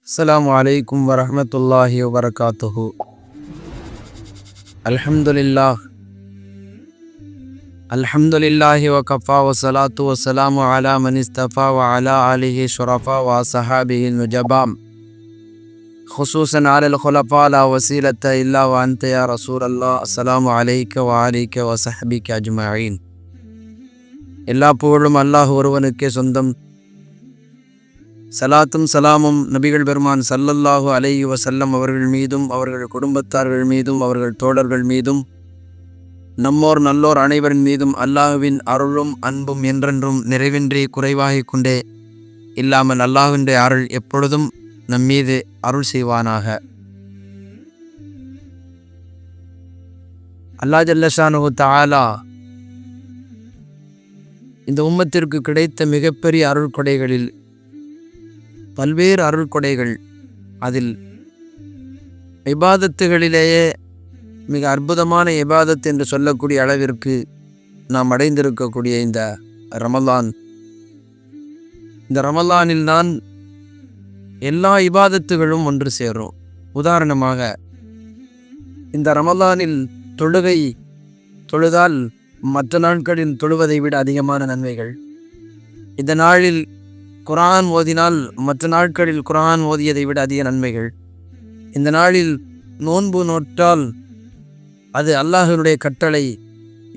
அஸ்ஸலாமு அலைக்கும் வரஹ்மத்துல்லாஹி வபரகாத்துஹு. அல்ஹம்துலில்லாஹ் அல்ஹம்துலில்லாஹி வகஃபா வஸ்ஸலாத்து வஸ்ஸலாமு அலா மன் இஸ்தஃபா வ அலா ஆலிஹி ஷுரஃபா வ ஸஹாபிஹில் நுஜபாம் ஹுசூஸன் அலல் குலஃபா லா வஸீலத்த இல்லா வ அன்த யா ரசூலல்லாஹ். அஸ்ஸலாமு அலைக்க வ ஆலிக வ ஸஹ்பிக அஜ்மஈன். எல்லா புகழும் அல்லாஹ் ஒருவனுக்கே சொந்தம். சலாத்தும் சலாமும் நபிகள் பெருமான் ஸல்லல்லாஹு அலைஹி வஸல்லம் அவர்கள் மீதும் அவர்கள் குடும்பத்தார்கள் மீதும் அவர்கள் தோழர்கள் மீதும் நம்மோர் நல்லோர் அனைவரின் மீதும் அல்லாஹுவின் அருளும் அன்பும் என்றென்றும் நிறைவின்றி குறைவாகிக் கொண்டே இல்லாமல் அல்லாஹ்வினுடைய அருள் எப்பொழுதும் நம்மீது அருள் செய்வானாக. அல்லாஹ் ஜல்ல ஷானுஹு தஆலா இந்த உம்மத்திற்கு கிடைத்த மிகப்பெரிய அருள் கொடைகளில் பல்வேறு அருள் கொடைகள், அதில் இபாதத்துகளிலேயே மிக அற்புதமான இபாதத் என்று சொல்லக்கூடிய அளவிற்கு நாம் அடைந்திருக்கக்கூடிய இந்த ரமலான், இந்த ரமலானில் தான் எல்லா இபாதத்துகளும் ஒன்று சேரும். உதாரணமாக, இந்த ரமலானில் தொழுதால் மற்ற நாட்களில் தொழுவதை விட அதிகமான நன்மைகள். இந்த நாளில் குர்ஆன் ஓதினால் மற்ற நாட்களில் குர்ஆன் ஓதியதை விட அதிக நன்மைகள். இந்த நாளில் நோன்பு நோற்றால் அது அல்லாஹ்வினுடைய கட்டளை,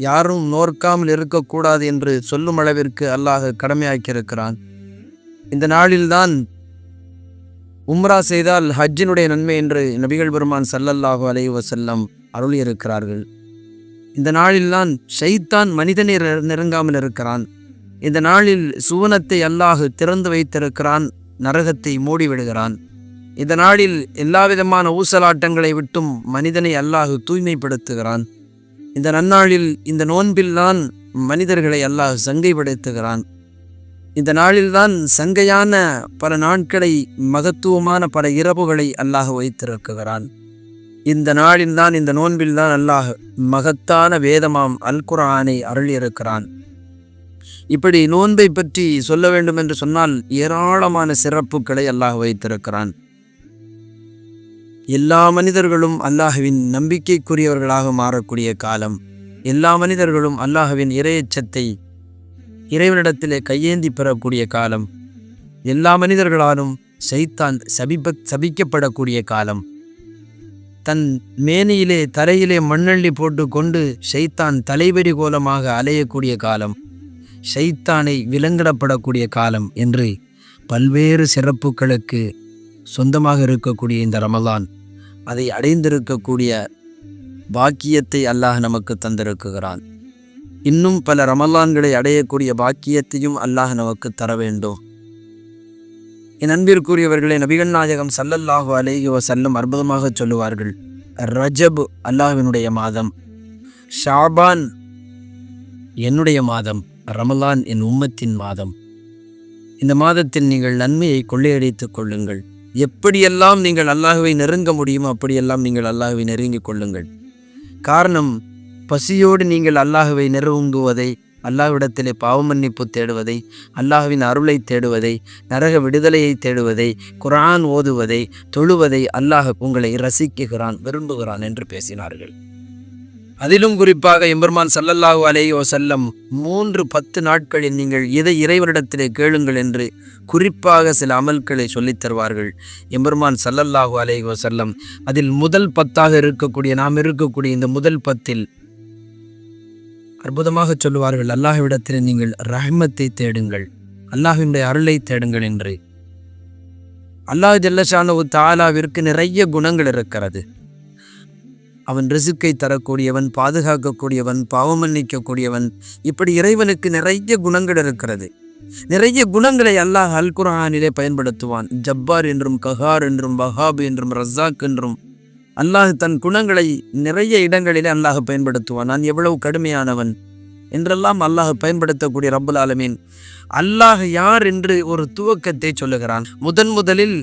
யாரும் நோற்காமல் இருக்கக்கூடாது என்று சொல்லும் அளவிற்கு அல்லாஹ் கடமையாக்கியிருக்கிறான். இந்த நாளில்தான் உம்ரா செய்தால் ஹஜ்ஜினுடைய நன்மை என்று நபிகள் பெருமான் ஸல்லல்லாஹு அலைஹி வஸல்லம் அருளியிருக்கிறார்கள். இந்த நாளில்தான் ஷைத்தான் மனிதனை நெருங்காமல் இருக்கிறான். இந்த நாளில் சுவனத்தை அல்லாஹ் திறந்து வைத்திருக்கிறான், நரகத்தை மூடிவிடுகிறான். இந்த நாளில் எல்லா விதமான ஊசலாட்டங்களை விட்டும் மனிதனை அல்லாஹ் தூய்மைப்படுத்துகிறான். இந்த நன்னாளில், இந்த நோன்பில்தான் மனிதர்களை அல்லாஹ் சங்கைப்படுத்துகிறான். இந்த நாளில்தான் சங்கையான பல நாட்களை, மகத்துவமான பல இரவுகளை அல்லாஹ் வைத்திருக்கிறான். இந்த நாளில்தான், இந்த நோன்பில்தான் அல்லாஹ் மகத்தான வேதமாம் அல் குர்ஆனை அருளியிருக்கிறான். இப்படி நோன்பை பற்றி சொல்ல வேண்டும் என்று சொன்னால் ஏராளமான சிறப்புகளை அல்லாஹ் வைத்திருக்கிறான். எல்லா மனிதர்களும் அல்லாஹ்வின் நம்பிக்கைக்குரியவர்களாக மாறக்கூடிய காலம், எல்லா மனிதர்களும் அல்லாஹ்வின் இறையச்சத்தை இறைவனிடத்திலே கையேந்தி பெறக்கூடிய காலம், எல்லா மனிதர்களாலும் ஷைத்தான் சபிக்கப்படக்கூடிய காலம், தன் மேனியிலே தரையிலே மண்ணள்ளி போட்டு கொண்டு ஷைத்தான் தலைவெறி கோலமாக அலையக்கூடிய காலம், ஷைத்தானை விலங்கிடப்படக்கூடிய காலம் என்று பல்வேறு சிறப்புகளுக்கு சொந்தமாக இருக்கக்கூடிய இந்த ரமலான், அதை அடைந்திருக்கக்கூடிய பாக்கியத்தை அல்லாஹ் நமக்கு தந்திருக்கிறான். இன்னும் பல ரமலான்களை அடையக்கூடிய பாக்கியத்தையும் அல்லாஹ் நமக்கு தர வேண்டும். என் அன்பிற்குரியவர்களே, நபிகள் நாயகம் ஸல்லல்லாஹு அலைஹி வஸல்லம் அற்புதமாக சொல்லுவார்கள், ரஜப் அல்லாஹ்வினுடைய மாதம், ஷாபான் என்னுடைய மாதம், ரமலான் என் உம்மத்தின் மாதம். இந்த மாதத்தில் நீங்கள் நன்மையை கொள்ளையடித்துக் கொள்ளுங்கள். எப்படியெல்லாம் நீங்கள் அல்லாஹ்வை நெருங்க முடியுமோ அப்படியெல்லாம் நீங்கள் அல்லாஹ்வை நெருங்கிக் கொள்ளுங்கள். காரணம், பசியோடு நீங்கள் அல்லாஹ்வை நெருங்குவதை, அல்லாஹ்விடத்திலே பாவமன்னிப்பு தேடுவதை, அல்லாஹ்வின் அருளை தேடுவதை, நரக விடுதலையை தேடுவதை, குர்ஆன் ஓதுவதை, தொழுவதை அல்லாஹ் உங்களை ரசிக்குகிறான், விரும்புகிறான் என்று பேசினார்கள். அதிலும் குறிப்பாக எம்பெருமான் ஸல்லல்லாஹு அலைஹி வஸல்லம் 3-10 நாட்களில் நீங்கள் இதை இறைவனிடத்திலே கேளுங்கள் என்று குறிப்பாக சில அமல்களை சொல்லித் தருவார்கள் எம்பெருமான் ஸல்லல்லாஹு அலைஹி வஸல்லம். அதில் முதல் 10ஆக இருக்கக்கூடிய, நாம் இருக்கக்கூடிய இந்த முதல் 10இல் அற்புதமாக சொல்லுவார்கள், அல்லாஹ்விடத்திலே நீங்கள் ரஹ்மத்தை தேடுங்கள், அல்லாஹ்வினுடைய அருளை தேடுங்கள் என்று. அல்லாஹ் ஜல்ல ஷானுஹு தஆலாவிற்கு நிறைய குணங்கள் இருக்கிறது. அவன் ரிசுக்கை தரக்கூடியவன், பாதுகாக்கக்கூடியவன், பாவமன்னிக்கக்கூடியவன், இப்படி இறைவனுக்கு நிறைய குணங்கள் இருக்கிறது. நிறைய குணங்களை அல்லாஹ் அல் குர்ஆனிலே பயன்படுத்துவான். ஜப்பார் என்றும், கஹார் என்றும், வஹாப் என்றும், ரஸாக் என்றும் அல்லாஹ் தன் குணங்களை நிறைய இடங்களிலே அல்லாஹ் பயன்படுத்துவான். நான் எவ்வளவு கடுமையானவன் என்றெல்லாம் அல்லாஹ் பயன்படுத்தக்கூடிய ரப்புல் ஆலமீன் அல்லாஹ் யார் என்று ஒரு துவக்கத்தை சொல்லுகிறான். முதலில்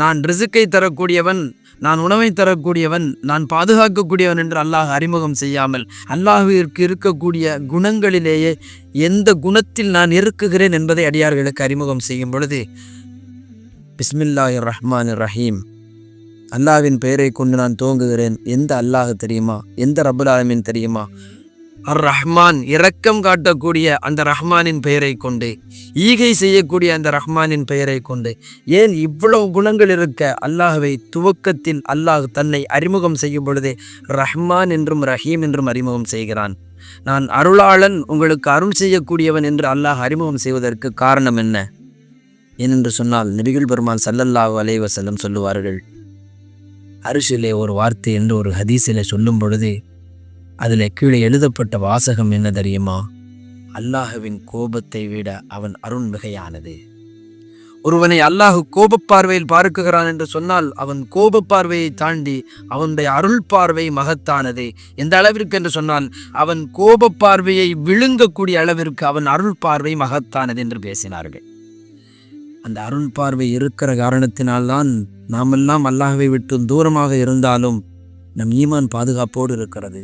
நான் ரிசுக்கை தரக்கூடியவன், நான் உணவை தரக்கூடியவன், நான் பாதுகாக்கக்கூடியவன் என்று அல்லாஹ் அறிமுகம் செய்யாமல், அல்லாஹ்விற்கு இருக்கக்கூடிய குணங்களிலேயே எந்த குணத்தில் நான் இருக்குகிறேன் என்பதை அடியார்களுக்கு அறிமுகம் செய்யும் பொழுது, பிஸ்மில்லாஹிர் ரஹ்மானிர் ரஹீம். அல்லாஹ்வின் பெயரை கொண்டு நான் துவங்குகிறேன். எந்த அல்லாஹ் தெரியுமா? எந்த ரப்புல் ஆலமீன் தெரியுமா? அர் ரஹ்மான், இரக்கம் காட்டக்கூடிய அந்த ரஹ்மானின் பெயரை கொண்டு, ஈகை செய்யக்கூடிய அந்த ரஹ்மானின் பெயரை கொண்டு. ஏன் இவ்வளவு குணங்கள் இருக்க அல்லாஹ்வை துவக்கத்தில் அல்லாஹ் தன்னை அறிமுகம் செய்யும் பொழுதே ரஹ்மான் என்றும் ரஹீம் என்றும் அறிமுகம் செய்கிறான். நான் அருளாளன், உங்களுக்கு அருள் செய்யக்கூடியவன் என்று அல்லாஹ் அறிமுகம் செய்வதற்கு காரணம் என்ன? ஏனென்று சொன்னால் நபிகள் பெருமான் ஸல்லல்லாஹு அலைஹி வஸல்லம் சொல்லுவார்கள், அரிசிலே ஒரு வார்த்தை என்று ஒரு ஹதீஸிலே சொல்லும் பொழுது அதில் கீழே எழுதப்பட்ட வாசகம் என்ன தெரியுமா? அல்லாஹுவின் கோபத்தை விட அவன் அருள் மிகையானது. ஒருவனை அல்லாஹ் கோபப்பார்வையில் பார்க்குகிறான் என்று சொன்னால் அவன் கோபப்பார்வையை தாண்டி அவனுடைய அருள் பார்வை மகத்தானது. எந்த அளவிற்கு என்று சொன்னால் அவன் கோபப்பார்வையை விழுங்கக்கூடிய அளவிற்கு அவன் அருள் பார்வை மகத்தானது என்று பேசினார்கள். அந்த அருள் பார்வை இருக்கிற காரணத்தினால்தான் நாமெல்லாம் அல்லாஹ்வை விட்டு தூரமாக இருந்தாலும் நம் ஈமான் பாதுகாப்போடு இருக்கிறது.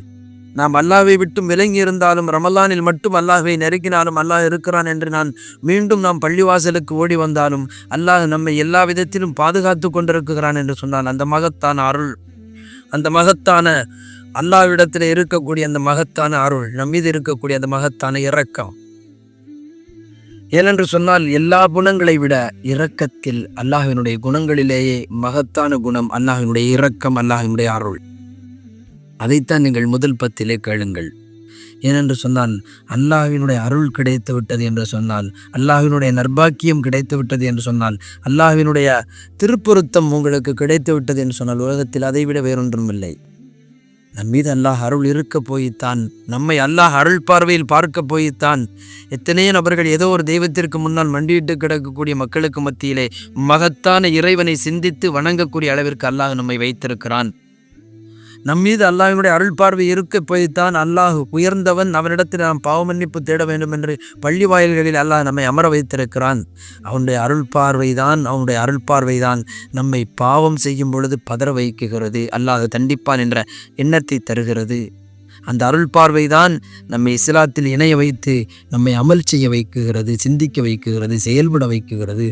நாம் அல்லாஹ்வை விட்டு விலங்கி இருந்தாலும் ரமலானில் மட்டும் அல்லாஹ்வை நெருங்கினாலும் அல்லாஹ் இருக்கிறான் என்று நாம் பள்ளிவாசலுக்கு ஓடி வந்தாலும் அல்லாஹ் நம்மை எல்லா விதத்திலும் பாதுகாத்து கொண்டிருக்கிறான் என்று சொன்னால் அந்த மகத்தான அருள், அந்த மகத்தான அல்லாஹ்விடத்தில் இருக்கக்கூடிய அந்த மகத்தான அருள், நம் மீது இருக்கக்கூடிய அந்த மகத்தான இரக்கம். ஏனென்று சொன்னால் எல்லா குணங்களை விட இரக்கத்தில் அல்லாஹ்வினுடைய குணங்களிலேயே மகத்தான குணம் அல்லாஹ்வினுடைய இரக்கம், அல்லாஹ்வினுடைய அருள். அதைத்தான் நீங்கள் முதல் பத்திலே கேளுங்கள். ஏனென்று சொன்னால் அல்லாஹ்வினுடைய அருள் கிடைத்து விட்டது என்று சொன்னால், அல்லாஹ்வினுடைய நற்பாக்கியம் கிடைத்து விட்டது என்று சொன்னால், அல்லாஹ்வினுடைய திருப்பொருத்தம் உங்களுக்கு கிடைத்து விட்டது என்று சொன்னால் உலகத்தில் அதைவிட வேறொன்றும் இல்லை. நம் மீது அல்லாஹ் அருள் இருக்க போய்த்தான், நம்மை அல்லாஹ் அருள் பார்வையில் பார்க்க போய்த்தான் எத்தனையோ நபர்கள் ஏதோ ஒரு தெய்வத்திற்கு முன்னால் மண்டியிட்டு கிடக்கக்கூடிய மக்களுக்கு மத்தியிலே மகத்தான இறைவனை சிந்தித்து வணங்கக்கூடிய அளவிற்கு அல்லாஹ் நம்மை வைத்திருக்கிறான். நம் மீது அல்லாஹ்வினுடைய அருள் பார்வை இருக்க போய்த்தான் அல்லாஹ் உயர்ந்தவன், அவனிடத்தில் நாம் பாவ மன்னிப்பு தேட வேண்டும் என்று பள்ளி வாயில்களில் அல்லாஹ் நம்மை அமர வைத்திருக்கிறான். அவனுடைய அருள் பார்வைதான் நம்மை பாவம் செய்யும் பொழுது பதற வைக்குகிறது, அல்லாஹ் தண்டிப்பான் என்ற எண்ணத்தை தருகிறது. அந்த அருள் பார்வைதான் நம்மை இஸ்லாத்தில் இணைய வைத்து நம்மை அமல் செய்ய வைக்குகிறது, சிந்திக்க வைக்குகிறது, செயல்பட வைக்குகிறது.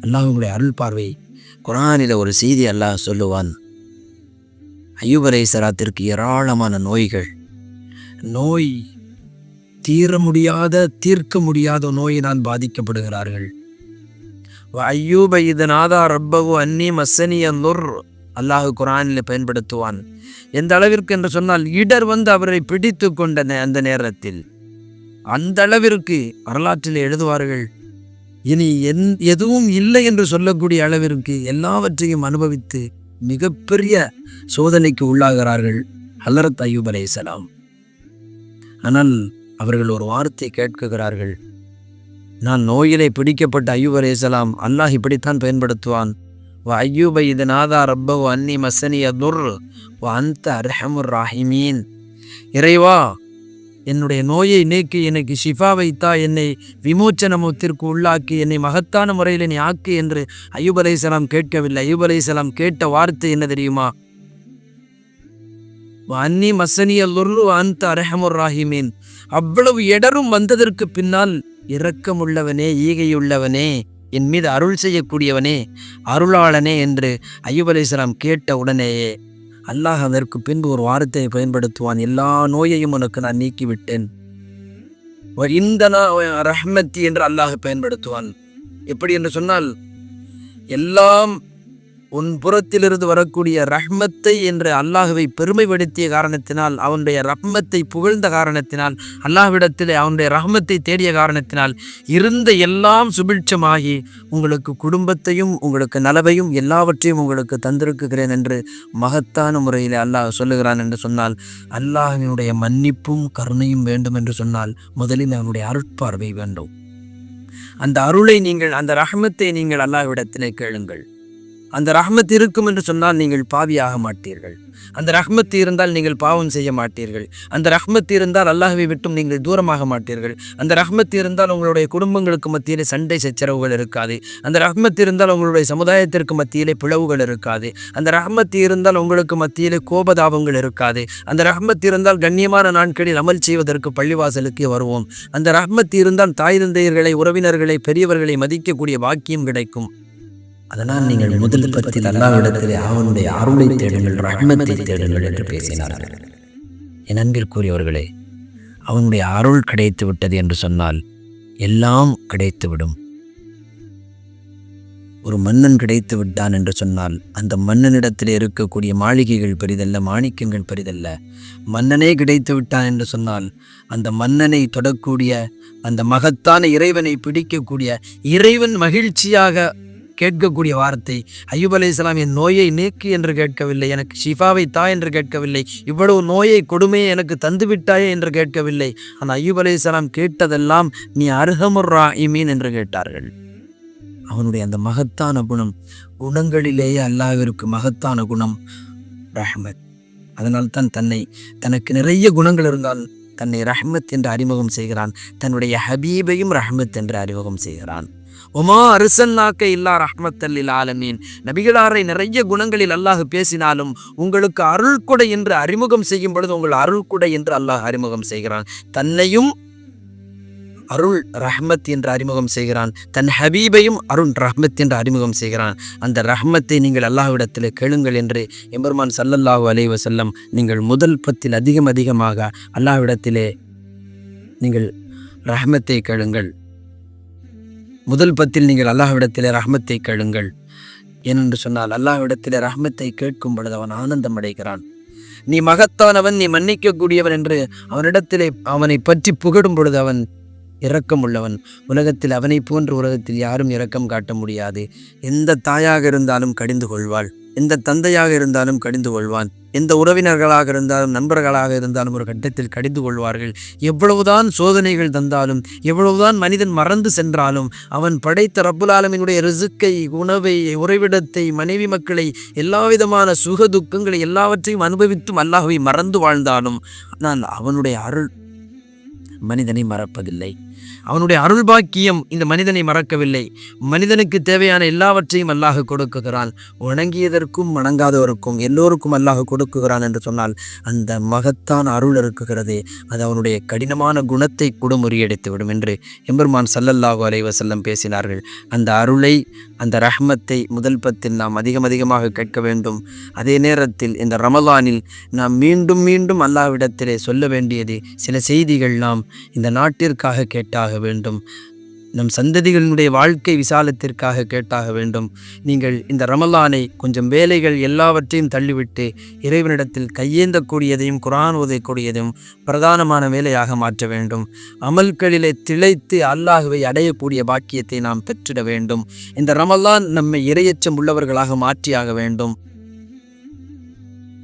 அல்லாஹ்வுடைய அருள் பார்வை. குர்ஆனில் ஒரு செய்தி அல்லாஹ் சொல்லுவான், அய்யூப் அலைஹிஸ்ஸலாத்திற்கு ஏராளமான நோய் தீர்க்க முடியாத நோயினால் பாதிக்கப்படுகிறார்கள். அய்யூப இத நாதா ரப்பஹு அன்னி மஸ்ஸனிய துர், அல்லாஹ் குர்ஆனில் பயன்படுத்துவான். எந்த அளவிற்கு என்று சொன்னால் இடர் அவரை பிடித்து கொண்ட அந்த நேரத்தில் அந்த அளவிற்கு வரலாற்றில் எழுதுவார்கள், இனி எதுவும் இல்லை என்று சொல்லக்கூடிய அளவிற்கு எல்லாவற்றையும் அனுபவித்து மிகப்பெரிய சோதனைக்கு உள்ளாகிறார்கள் ஹலரத் அய்யூப் அலைஹிஸ்ஸலாம். ஆனால் அவர்கள் ஒரு வார்த்தை கேட்குகிறார்கள். நான் நோயிலே பிடிக்கப்பட்ட அய்யூப் அலைஹிஸ்ஸலாம் அல்லாஹ் இப்படித்தான் பயன்படுத்துவான். அய்யூப இத நாதா ரப்பஹு அன்னி மஸ்ஸனிய துர் வ அன்த அர்ஹமுர் ராஹிமீன். இறைவா, என்னுடைய நோயை நீக்கி எனக்கு ஷிஃபா வைத்தா, என்னை விமோச்சனத்திற்கு உள்ளாக்கி, என்னை மகத்தான முறையில் நீ ஆக்கு என்று அய்யூப் அலைஹிஸ்ஸலாம் கேட்கவில்லை. அய்யூப் அலைஹிஸ்ஸலாம் கேட்ட வார்த்தை என்ன தெரியுமா? அன்னி மஸ்ஸனிய துர்ரு வ அன்த அர்ஹமுர் ராஹிமீன். அவ்வளவு இடரும் வந்ததற்கு பின்னால் இரக்கமுள்ளவனே, ஈகையுள்ளவனே, என் மீது அருள் செய்யக்கூடியவனே, அருளாளனே என்று அய்யூப் அலைஹிஸ்ஸலாம் கேட்ட உடனேயே அல்லாஹ் அதற்கு பின்பு ஒரு வார்த்தையை பயன்படுத்துவான், எல்லா நோயையும் உனக்கு நான் நீக்கிவிட்டேன். இந்த ரஹ்மத்தி என்று அல்லாஹ் பயன்படுத்துவான். எப்படி என்று சொன்னால் எல்லாம் உன் புறத்திலிருந்து வரக்கூடிய ரஹ்மத்தை என்று அல்லாஹுவை பெருமைப்படுத்திய காரணத்தினால், அவனுடைய ரஹ்மத்தை புகழ்ந்த காரணத்தினால், அல்லாஹ்விடத்திலே அவனுடைய ரஹ்மத்தை தேடிய காரணத்தினால் இருந்த எல்லாம் சுபிட்சமாகி உங்களுக்கு குடும்பத்தையும் உங்களுக்கு நலவையும் எல்லாவற்றையும் உங்களுக்கு தந்திருக்கிறேன் என்று மகத்தான முறையில் அல்லாஹ் சொல்லுகிறான் என்று சொன்னால், அல்லாஹ்வினுடைய மன்னிப்பும் கருணையும் வேண்டும் என்று சொன்னால் முதலில் அவனுடைய அருட்பார்வை வேண்டும். அந்த அருளை நீங்கள், அந்த ரஹ்மத்தை நீங்கள் அல்லாஹ்விடத்திலே கேளுங்கள். அந்த ரஹ்மத் இருக்கும் என்று சொன்னால் நீங்கள் பாவியாக மாட்டீர்கள். அந்த ரஹ்மத் இருந்தால் நீங்கள் பாவம் செய்ய மாட்டீர்கள். அந்த ரஹ்மத் இருந்தால் அல்லாஹ்வை விட்டும் நீங்கள் தூரமாக மாட்டீர்கள். அந்த ரஹ்மத் இருந்தால் உங்களுடைய குடும்பங்களுக்கு மத்தியிலே சண்டை சச்சரவுகள் இருக்காது. அந்த ரஹ்மத் இருந்தால் உங்களுடைய சமுதாயத்திற்கு மத்தியிலே பிளவுகள் இருக்காது. அந்த ரஹ்மத் இருந்தால் உங்களுக்கு மத்தியிலே கோபதாபங்கள் இருக்காது. அந்த ரஹ்மத் இருந்தால் கண்ணியமான நாட்களில் அமல் செய்வதற்கு பள்ளிவாசலுக்கு வருவோம். அந்த ரஹ்மத் இருந்தால் தாய் தந்தையர்களை, உறவினர்களை, பெரியவர்களை மதிக்கக்கூடிய பாக்கியம் கிடைக்கும். அதனால் நீங்கள் முதல் பத்தில் அல்லாஹ்விடத்திலே அவனுடைய அருளை தேடுங்கள், ரஹ்மத்தை தேடுங்கள் என்று பேசினார்கள். என் அன்பிற்குரியவர்களே, அவனுடைய அருள் கிடைத்து விட்டது என்று சொன்னால் எல்லாம் கிடைத்துவிடும். ஒரு மன்னன் கிடைத்து விட்டான் என்று சொன்னால் அந்த மன்னனிடத்தில் இருக்கக்கூடிய மாளிகைகள் பெரிதல்ல, மாணிக்கங்கள் பெரிதல்ல. மன்னனே கிடைத்து விட்டான் என்று சொன்னால் அந்த மன்னனை தொடக்கூடிய அந்த மகத்தான இறைவனை பிடிக்கக்கூடிய இறைவன் மகிழ்ச்சியாக கேட்கக்கூடிய வார்த்தை, அய்யூப் அலைஹிஸ்ஸலாம் என் நோயை நீக்கு என்று கேட்கவில்லை, எனக்கு ஷிஃபாவை தா என்று கேட்கவில்லை, இவ்வளவு நோயை கொடுமையை எனக்கு தந்துவிட்டாயே என்று கேட்கவில்லை. ஆனால் அய்யூப் அலைஹிஸ்ஸலாம் கேட்டதெல்லாம் நீ அர்ஹமுர் ராஹிமீன் என்று கேட்டார்கள். அவனுடைய அந்த மகத்தான குணம், குணங்களிலேயே அல்லாஹ்விற்கு மகத்தான குணம் ரஹ்மத். அதனால்தான் தனக்கு நிறைய குணங்கள் இருந்தால் தன்னை ரஹ்மத் என்று அறிமுகம் செய்கிறான். தன்னுடைய ஹபீபையும் ரஹ்மத் என்று அறிமுகம் செய்கிறான். ஒமா அர்சல்நாக்க இல்லா ரஹ்மத்தல் லில் ஆலமீன். நபிகளாரை நிறைய குணங்களில் அல்லாஹ் பேசினாலும் உங்களுக்கு அருள்கொடை என்று அறிமுகம் செய்யும் பொழுது உங்கள் அருள்கொடை என்று அல்லாஹ் அறிமுகம் செய்கிறான். தன்னையும் அருள் ரஹ்மத் என்று அறிமுகம் செய்கிறான், தன் ஹபீபையும் அருள் ரஹ்மத் என்று அறிமுகம் செய்கிறான். அந்த ரஹ்மத்தை நீங்கள் அல்லாஹ்விடத்தில் கேளுங்கள் என்று எம்பெருமான் ஸல்லல்லாஹு அலைஹி வஸல்லம் நீங்கள் முதல் பத்தில் அதிகமாக அல்லாஹ்விடத்திலே நீங்கள் ரஹ்மத்தை கேளுங்கள். முதல் பத்தில் நீங்கள் அல்லாஹ்விடத்திலே ரஹ்மத்தை கேளுங்கள். ஏனென்று சொன்னால் அல்லாஹ்விடத்திலே ரஹ்மத்தை கேட்கும் பொழுது அவன் ஆனந்தம் அடைகிறான். நீ மகத்தானவன், நீ மன்னிக்கக்கூடியவன் என்று அவனிடத்திலே அவனை பற்றி புகழும் பொழுது அவன் இரக்கம் உள்ளவன். உலகத்தில் அவனை போன்ற உலகத்தில் யாரும் இரக்கம் காட்ட முடியாது. எந்த தாயாக இருந்தாலும் கடிந்து கொள்வாள், எந்த தந்தையாக இருந்தாலும் கடிந்து கொள்வான், எந்த உறவினர்களாக இருந்தாலும் நண்பர்களாக இருந்தாலும் ஒரு கட்டத்தில் கடிந்து கொள்வார்கள். எவ்வளவுதான் சோதனைகள் தந்தாலும், எவ்வளவுதான் மனிதன் மறந்து சென்றாலும், அவன் படைத்த ரப்புல் ஆலமீனுடைய ரிசுக்கை, உணவை, உறைவிடத்தை, மனைவி மக்களை, எல்லா விதமான சுக துக்கங்களை எல்லாவற்றையும் அனுபவித்தும் அல்லாஹ்வை மறந்து வாழ்ந்தாலும் நான் அவனுடைய அருள் மனிதனை மறப்பதில்லை. அவனுடைய அருள் பாக்கியம் இந்த மனிதனை மறக்கவில்லை. மனிதனுக்கு தேவையான எல்லாவற்றையும் அல்லாஹ் கொடுக்குகிறான். வணங்கியதற்கும் வணங்காதவருக்கும் எல்லோருக்கும் அல்லாஹ் கொடுக்குகிறான் என்று சொன்னால் அந்த மகத்தான அருள் இருக்குகிறதே, அது அவனுடைய கடினமான குணத்தை கூட முறியடித்துவிடும் என்று எம்பெருமான் ஸல்லல்லாஹு அலைஹி வஸல்லம் பேசினார்கள். அந்த அருளை, அந்த ரஹ்மத்தை முதல் பத்தில் நாம் அதிகமாக கேட்க வேண்டும். அதே நேரத்தில் இந்த ரமலானில் நாம் மீண்டும் மீண்டும் அல்லாஹ்விடத்திலே சொல்ல வேண்டியது சில செய்திகள் நாம் இந்த நாட்டிற்காக கேட்டாக வேண்டும். நம் சந்ததிகளினுடைய வாழ்க்கை விசாலத்திற்காக கேட்டாக வேண்டும். நீங்கள் இந்த ரமலானை கொஞ்சம் வேலைகள் எல்லாவற்றையும் தள்ளிவிட்டு இறைவனிடத்தில் கையேந்தக்கூடியதையும் குர்ஆன் ஓதக்கூடியதையும் பிரதானமான வேலையாக மாற்ற வேண்டும். அமல்களிலே திளைத்து அல்லாஹ்வை அடையக்கூடிய பாக்கியத்தை நாம் பெற்றிட வேண்டும். இந்த ரமலான் நம்மை இறையச்சம் உள்ளவர்களாக மாற்றியாக வேண்டும்.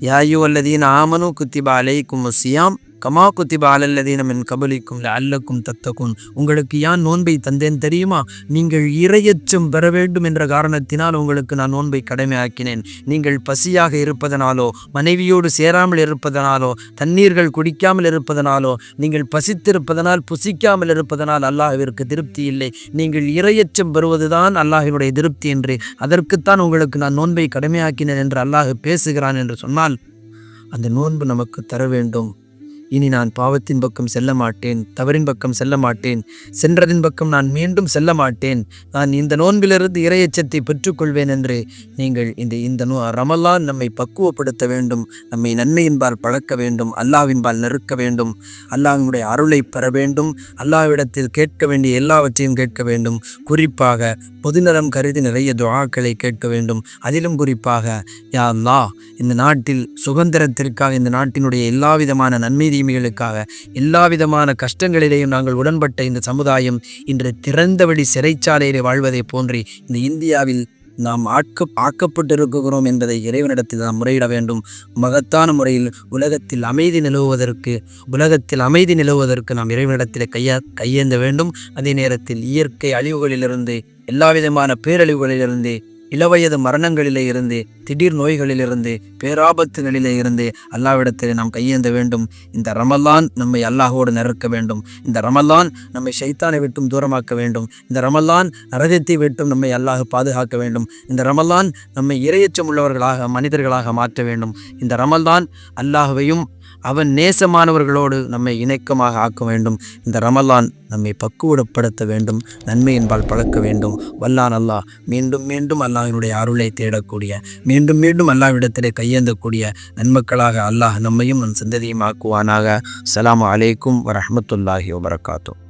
யா அய்யுஹல்லதீன ஆமனூ குத்திப அலைக்குமுஸ் ஸியாம் கமா குத்திப அலல்லதீன மின் கபலிக்கும் லஅல்லக்கும் தத்தகுன். உங்களுக்கு யான் நோன்பை தந்தேன் தெரியுமா? நீங்கள் இறையச்சம் பெற வேண்டும் என்ற காரணத்தினால் உங்களுக்கு நான் நோன்பை கடமையாக்கினேன். நீங்கள் பசியாக இருப்பதனாலோ, மனைவியோடு சேராமல் இருப்பதனாலோ, தண்ணீர்கள் குடிக்காமல் இருப்பதனாலோ, நீங்கள் பசித்திருப்பதனால் புசிக்காமல் இருப்பதனால் அல்லாஹ்விற்கு திருப்தி இல்லை. நீங்கள் இறையச்சம் பெறுவதுதான் அல்லாஹ்வினுடைய திருப்தி என்று, அதற்குத்தான் உங்களுக்கு நான் நோன்பை கடமையாக்கினேன் என்று அல்லாஹ் பேசுகிறான் என்று சொன்னால் அந்த நோன்பு நமக்கு தர வேண்டும். இனி நான் பாவத்தின் பக்கம் செல்ல மாட்டேன், தவறின் பக்கம் செல்ல மாட்டேன், சென்றதின் பக்கம் நான் மீண்டும் செல்ல மாட்டேன், நான் இந்த நோன்பிலிருந்து இறையச்சத்தை பெற்றுக்கொள்வேன் என்று நீங்கள் இந்த ரமலான் நம்மை பக்குவப்படுத்த வேண்டும். நம்மை நன்மையின்பால் பழக்க வேண்டும், அல்லாஹ்வின்பால் நெருக்க வேண்டும், அல்லாஹ்வினுடைய அருளை பெற வேண்டும், அல்லாஹ்விடத்தில் கேட்க வேண்டிய எல்லாவற்றையும் கேட்க வேண்டும். குறிப்பாக பொதுநலம் கருதி நிறைய துஆக்களை கேட்க வேண்டும். அதிலும் குறிப்பாக யா அல்லாஹ், இந்த நாட்டில் சுதந்திரத்திற்காக, இந்த நாட்டினுடைய எல்லா விதமான நன்மை தீமைகளுக்காக, எல்லா விதமான கஷ்டங்களிலேயும் நாங்கள் உடன்பட்ட இந்த சமுதாயம் இன்று திறந்தவெளி சிறைச்சாலையிலே வாழ்வதை போன்றி இந்த இந்தியாவில் நாம் ஆக்கப்பட்டிருக்கிறோம் என்பதை இறைவனிடத்தில் நாம் முறையிட வேண்டும். மகத்தான முறையில் உலகத்தில் அமைதி நிலவுவதற்கு நாம் இறைவனிடத்தில் கையேந்த வேண்டும். அதே நேரத்தில் இயற்கை அழிவுகளிலிருந்து, எல்லா விதமான பேரழிவுகளிலிருந்து, இளவயது மரணங்களிலே இருந்து, திடீர் நோய்களிலிருந்து, பேராபத்துகளிலே இருந்து அல்லாஹ்விடத்தில் நாம் கையேந்த வேண்டும். இந்த ரமலான் நம்மை அல்லாஹோடு நெருக்க வேண்டும். இந்த ரமலான் நம்மை ஷைத்தானை விட்டும் தூரமாக்க வேண்டும். இந்த ரமலான் நரகத்தை விட்டும் நம்மை அல்லாஹ் பாதுகாக்க வேண்டும். இந்த ரமலான் நம்மை இறையச்சம் உள்ளவர்களாக, மனிதர்களாக மாற்ற வேண்டும். இந்த ரமலான் அல்லாஹ்வையும் அவன் நேசமானவர்களோடு நம்மை இணக்கமாக ஆக்க வேண்டும். இந்த ரமலான் நம்மை பக்குவப்படுத்த வேண்டும், நன்மையின்பால் பழக்க வேண்டும். வல்லான் அல்லாஹ் மீண்டும் மீண்டும் அல்லாஹ்வினுடைய அருளை தேடக்கூடிய, மீண்டும் மீண்டும் அல்லாஹ்விடத்திலே கையேந்தக்கூடிய நன்மக்களாக அல்லாஹ் நம்மையும் நம் சந்ததியும் ஆக்குவானாக. அஸ்ஸலாமு அலைக்கும் வரஹ்மத்துல்லாஹி வபரகாத்துஹு.